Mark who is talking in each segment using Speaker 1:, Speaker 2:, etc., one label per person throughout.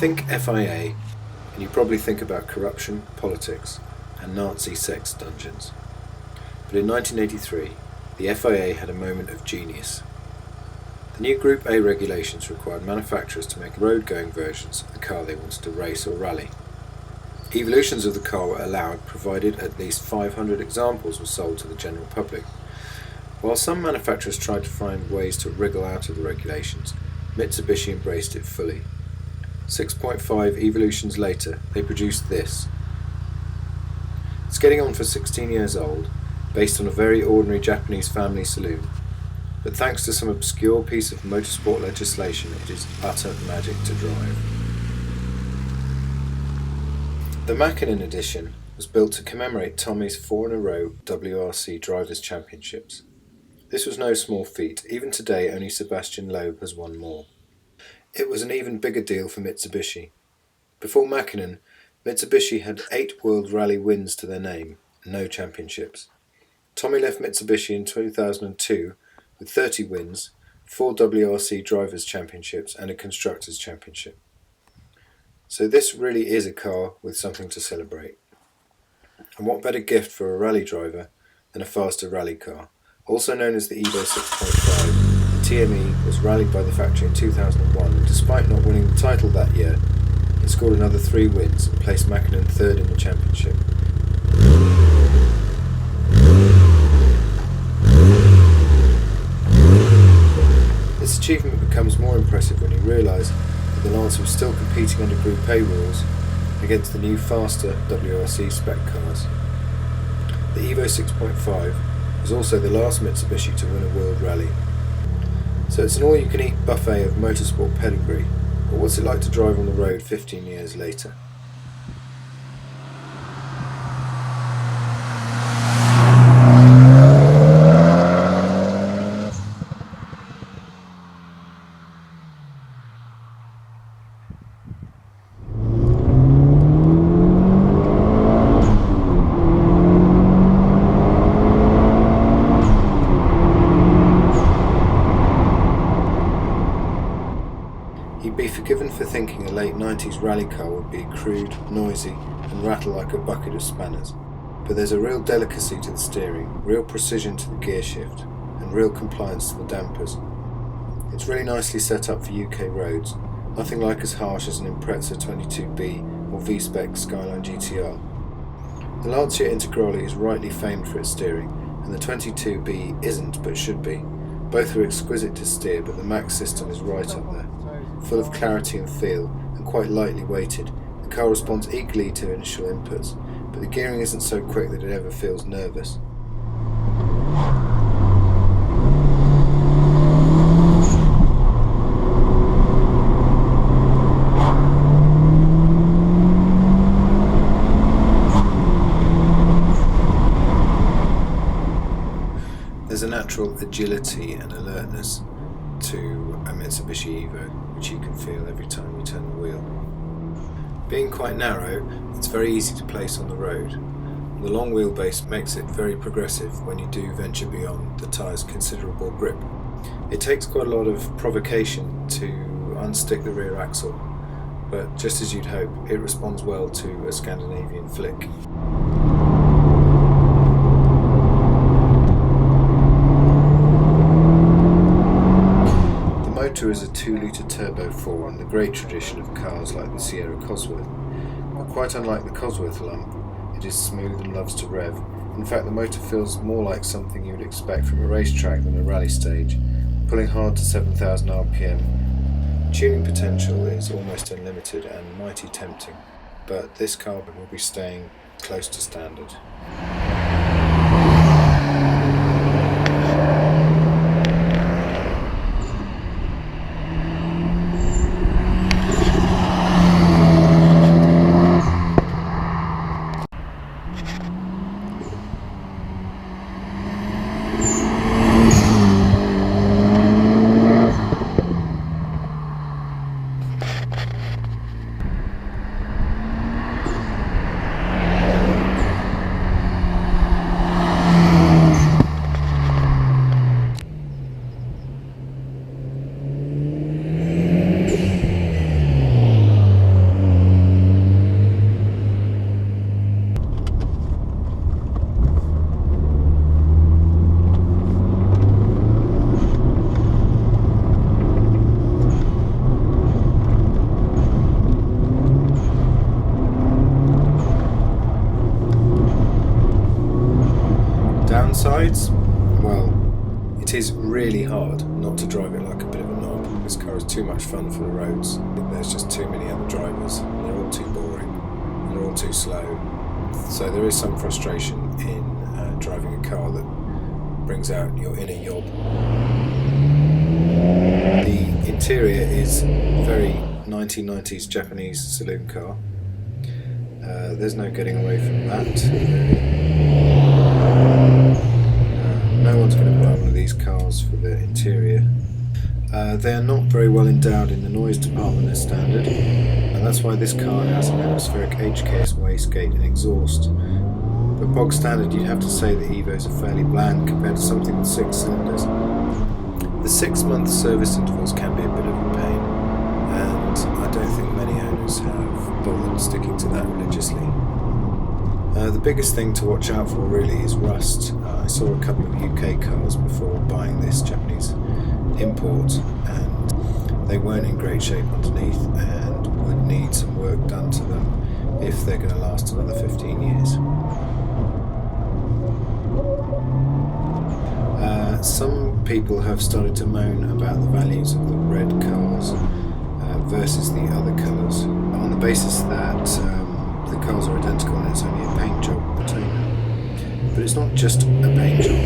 Speaker 1: Think FIA, and you probably think about corruption, politics, and Nazi sex dungeons. But in 1983, the FIA had a moment of genius. The new Group A regulations required manufacturers to make road-going versions of the car they wanted to race or rally. Evolutions of the car were allowed, provided at least 500 examples were sold to the general public. While some manufacturers tried to find ways to wriggle out of the regulations, Mitsubishi embraced it fully. 6.5 evolutions later, they produced this. It's getting on for 16 years old, based on a very ordinary Japanese family saloon, but thanks to some obscure piece of motorsport legislation, it is utter magic to drive. The Makinen edition was built to commemorate Tommi's 4-in-a-row WRC Drivers' Championships. This was no small feat. Even today, only Sebastian Loeb has won more. It was an even bigger deal for Mitsubishi. Before Makinen, Mitsubishi had 8 World Rally wins to their name, and no championships. Tommi left Mitsubishi in 2002 with 30 wins, 4 WRC Drivers' Championships and a Constructors' Championship. So this really is a car with something to celebrate. And what better gift for a rally driver than a faster rally car? Also known as the Evo 6.5, the TME was rallied by the factory in 2001 and despite not winning the title that year, it scored another 3 wins and placed Makinen third in the championship. This achievement becomes more impressive when you realise that the Lancer was still competing under Group A rules against the new faster WRC spec cars. The Evo 6.5 was also the last Mitsubishi to win a World Rally. So it's an all-you-can-eat buffet of motorsport pedigree, but what's it like to drive on the road 15 years later? He'd be forgiven for thinking a late 90s rally car would be crude, noisy, and rattle like a bucket of spanners. But there's a real delicacy to the steering, real precision to the gear shift, and real compliance to the dampers. It's really nicely set up for UK roads, nothing like as harsh as an Impreza 22B or V-Spec Skyline GTR. The Lancia Integrale is rightly famed for its steering, and the 22B isn't but should be. Both are exquisite to steer, but the Max system is right up there. Full of clarity and feel, and quite lightly weighted. The car responds eagerly to initial inputs, but the gearing isn't so quick that it ever feels nervous. There's a natural agility and alertness to a Mitsubishi Evo, which you can feel every time you turn the wheel. Being quite narrow, it's very easy to place on the road. The long wheelbase makes it very progressive when you do venture beyond the tyre's considerable grip. It takes quite a lot of provocation to unstick the rear axle, but just as you'd hope, it responds well to a Scandinavian flick. The motor is a 2-litre turbo 4 in the great tradition of cars like the Sierra Cosworth. But quite unlike the Cosworth lump, it is smooth and loves to rev. In fact, the motor feels more like something you would expect from a racetrack than a rally stage, pulling hard to 7,000 RPM. Tuning potential is almost unlimited and mighty tempting, but this car will be staying close to standard. Downsides? Well, it is really hard not to drive it like a bit of a knob. This car is too much fun for the roads. There's just too many other drivers. They're all too boring. They're all too slow. So there is some frustration in driving a car that brings out your inner yob. The interior is very 1990s Japanese saloon car. There's no getting away from that, really. No one's going to buy one of these cars for the interior. They are not very well endowed in the noise department as standard, and that's why this car has an atmospheric HKS wastegate and exhaust. But bog standard, you'd have to say the Evos are fairly bland compared to something with 6 cylinders. The 6-month service intervals can be a bit of a pain, and I don't think many owners have bothered sticking to that religiously. The biggest thing to watch out for really is rust. I saw a couple of UK cars before buying this Japanese import, and they weren't in great shape underneath and would need some work done to them if they're going to last another 15 years. Some people have started to moan about the values of the red cars versus the other colours, on the basis that the cars are identical and it's only a paint job between them. But it's not just a paint job,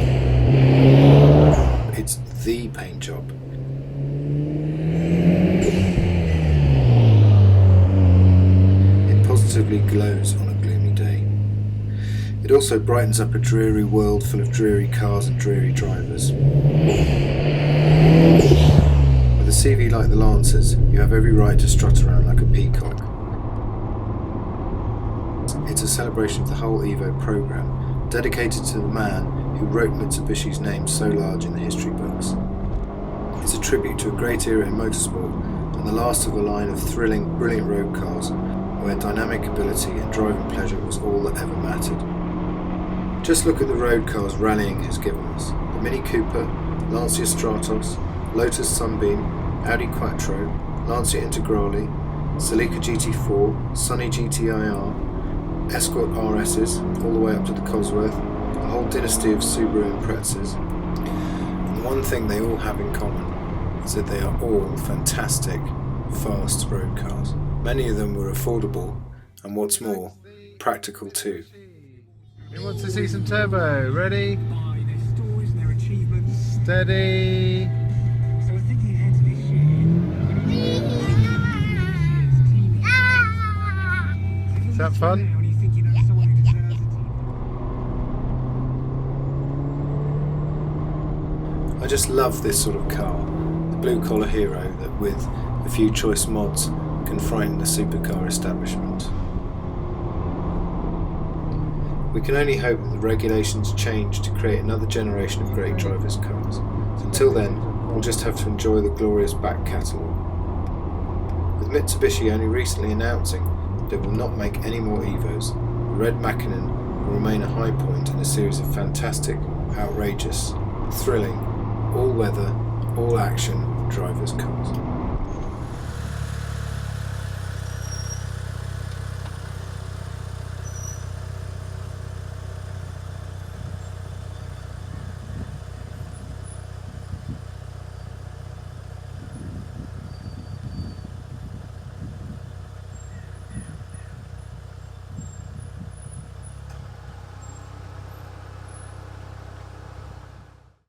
Speaker 1: it's the paint job. It positively glows on a gloomy day. It also brightens up a dreary world full of dreary cars and dreary drivers. With a CV like the Lancer's, you have every right to strut around like a peacock. It's a celebration of the whole Evo programme, dedicated to the man who wrote Mitsubishi's name so large in the history books. It's a tribute to a great era in motorsport and the last of a line of thrilling, brilliant road cars where dynamic ability and driving pleasure was all that ever mattered. Just look at the road cars rallying has given us. The Mini Cooper, Lancia Stratos, Lotus Sunbeam, Audi Quattro, Lancia Integrale, Celica GT4, Sunny GTIR, Escort RS's, all the way up to the Cosworth, a whole dynasty of Subaru Imprezas. And one thing they all have in common is that they are all fantastic, fast road cars. Many of them were affordable, and what's more, practical too. Who wants to see some turbo? Ready? Steady. Is that fun? I just love this sort of car. The blue collar hero that with a few choice mods can frighten the supercar establishment. We can only hope that the regulations change to create another generation of great drivers' cars. Until then, we'll just have to enjoy the glorious back catalogue. With Mitsubishi only recently announcing that it will not make any more Evos, the red Makinen will remain a high point in a series of fantastic, outrageous, thrilling, all-weather, all-action drivers' cars.